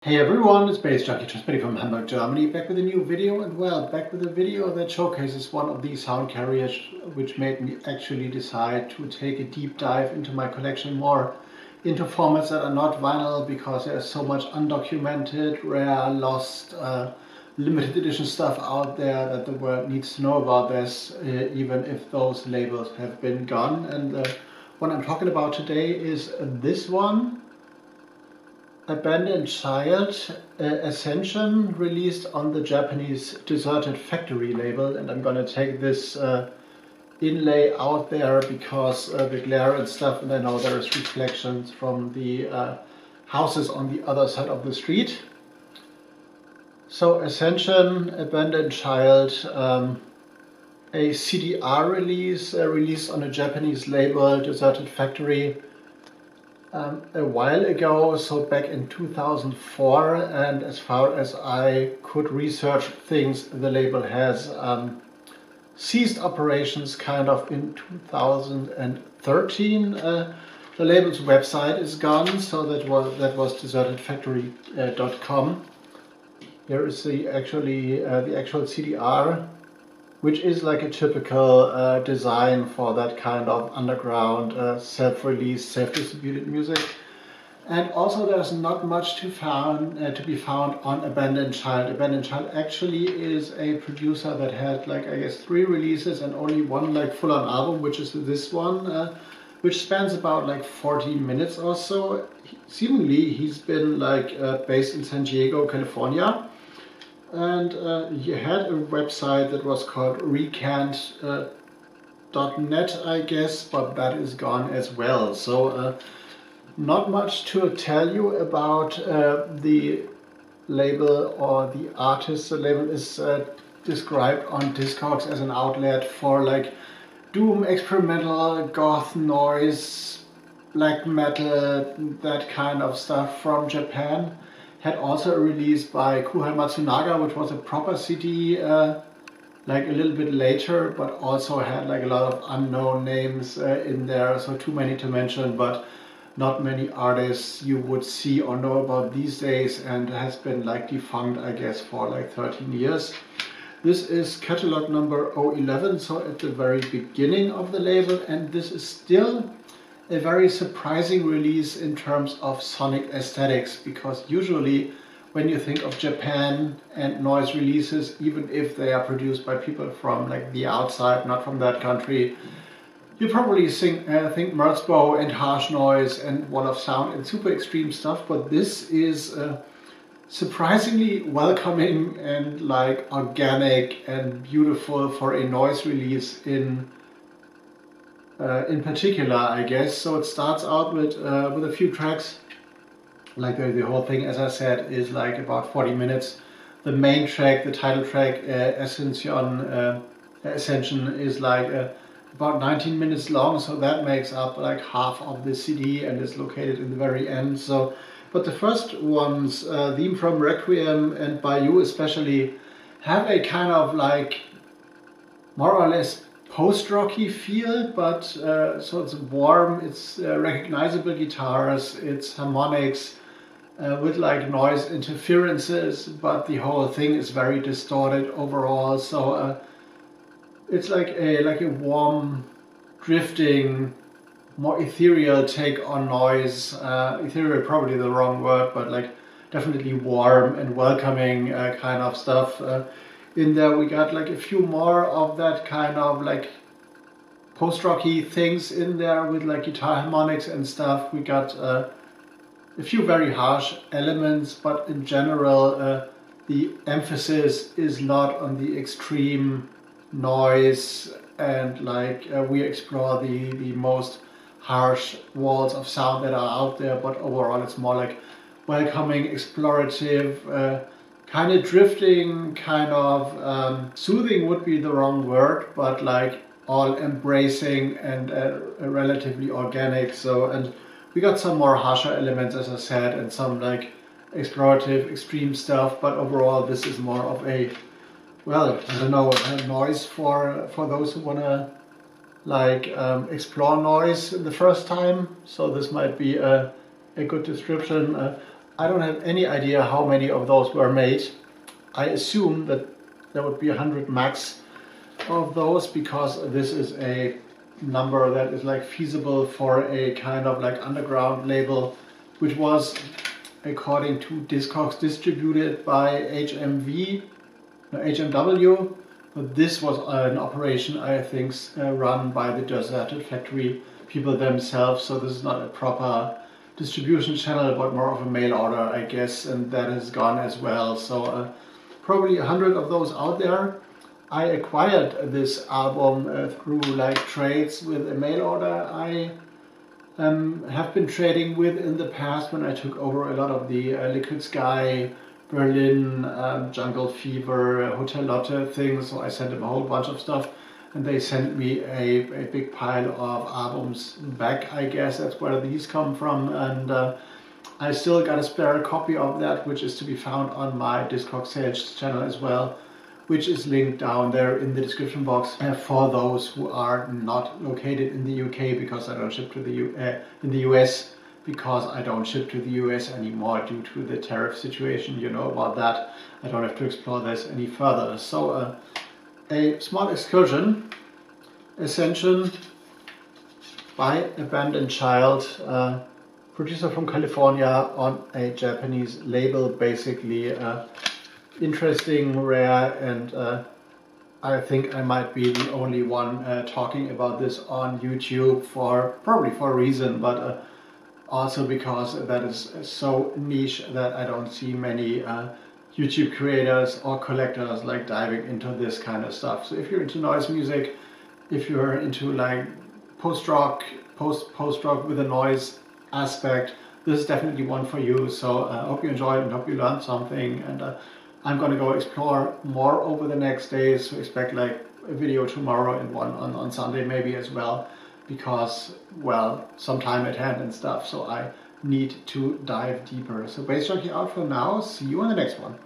Hey everyone, it's baze.djunkiii from Hamburg, Germany, back with a new video, and well, back with a video that showcases one of these sound carriers which made me actually decide to take a deep dive into my collection, more into formats that are not vinyl, because there's so much undocumented, rare, lost, limited edition stuff out there that the world needs to know about this, even if those labels have been gone. And what I'm talking about today is this one. Abandoned Child Ascension, released on the Japanese Deserted Factory label, and I'm gonna take this inlay out there because the glare and stuff, and I know there is reflections from the houses on the other side of the street. So Ascension, Abandoned Child, a CDR release, released on a Japanese label, Deserted Factory, a while ago, so back in 2004, and as far as I could research things, the label has ceased operations kind of in 2013. The label's website is gone, so that was desertedfactory.com. Here is the actual CDR, which is like a typical design for that kind of underground, self-released, self-distributed music. And also there's not much to be found on Abandoned Child. Abandoned Child actually is a producer that had, like, I guess 3 releases and only one like full-on album, which is this one, which spans about like 14 minutes or so. Seemingly he's been like based in San Diego, California. And he had a website that was called recant.net, I guess, but that is gone as well. So not much to tell you about the label or the artist. The label is described on Discogs as an outlet for like doom, experimental, goth, noise, black metal, that kind of stuff from Japan. Had also a release by Kuhai Matsunaga, which was a proper CD, like a little bit later, but also had like a lot of unknown names in there, so too many to mention, but not many artists you would see or know about these days, and has been like defunct, I guess, for like 13 years. This is catalog number 011, so at the very beginning of the label, and this is still a very surprising release in terms of sonic aesthetics, because usually when you think of Japan and noise releases, even if they are produced by people from like the outside, not from that country, you probably think Merzbow and harsh noise and wall of sound and super extreme stuff, but this is surprisingly welcoming and like organic and beautiful for a noise release in particular, I guess. So it starts out with a few tracks. Like the whole thing, as I said, is like about 40 minutes. The main track, the title track, Ascension, is like about 19 minutes long. So that makes up like half of the CD and is located in the very end. So, but the first ones, Theme from Requiem and Bayou especially, have a kind of like more or less post-rocky feel, but so it's warm, it's recognizable guitars, it's harmonics with like noise interferences, but the whole thing is very distorted overall. So it's like a warm, drifting, more ethereal take on noise. Ethereal probably the wrong word, but like definitely warm and welcoming kind of stuff. In there we got like a few more of that kind of like post-rocky things in there with like guitar harmonics and stuff. We got a few very harsh elements, but in general the emphasis is not on the extreme noise, and like we explore the most harsh walls of sound that are out there, but overall it's more like welcoming, explorative, kind of drifting, kind of soothing would be the wrong word, but like all embracing and relatively organic. So, and we got some more harsher elements, as I said, and some like explorative, extreme stuff, but overall this is more of a, well, I don't know, a noise for those who want to like explore noise the first time. So this might be a good description. I don't have any idea how many of those were made. I assume that there would be 100 max of those, because this is a number that is like feasible for a kind of like underground label, which was, according to Discogs, distributed by HMW. But this was an operation, I think, run by the Deserted Factory people themselves, so this is not a proper distribution channel, but more of a mail order, I guess, and that is gone as well. So probably 100 of those out there. I acquired this album through like trades with a mail order I have been trading with in the past when I took over a lot of the Liquid Sky, Berlin, Jungle Fever, Hotel Lotte things. So I sent them a whole bunch of stuff, and they sent me a big pile of albums back. I guess that's where these come from, and I still got a spare copy of that, which is to be found on my Discogs sales channel as well, which is linked down there in the description box for those who are not located in the UK, because I don't ship to the in the US, because I don't ship to the US anymore due to the tariff situation. You know about that. I don't have to explore this any further. So a small excursion, Ascension by Abandoned Child, producer from California on a Japanese label, basically. Interesting, rare, and I think I might be the only one talking about this on YouTube, probably for a reason, but also because that is so niche that I don't see many YouTube creators or collectors like diving into this kind of stuff. So if you're into noise music, if you're into like post-rock with a noise aspect, this is definitely one for you. So I hope you enjoyed and hope you learned something, and I'm going to go explore more over the next days, so expect like a video tomorrow and one on Sunday maybe as well, because, well, some time at hand and stuff, so I need to dive deeper. So Bass Junkie out for now, see you on the next one.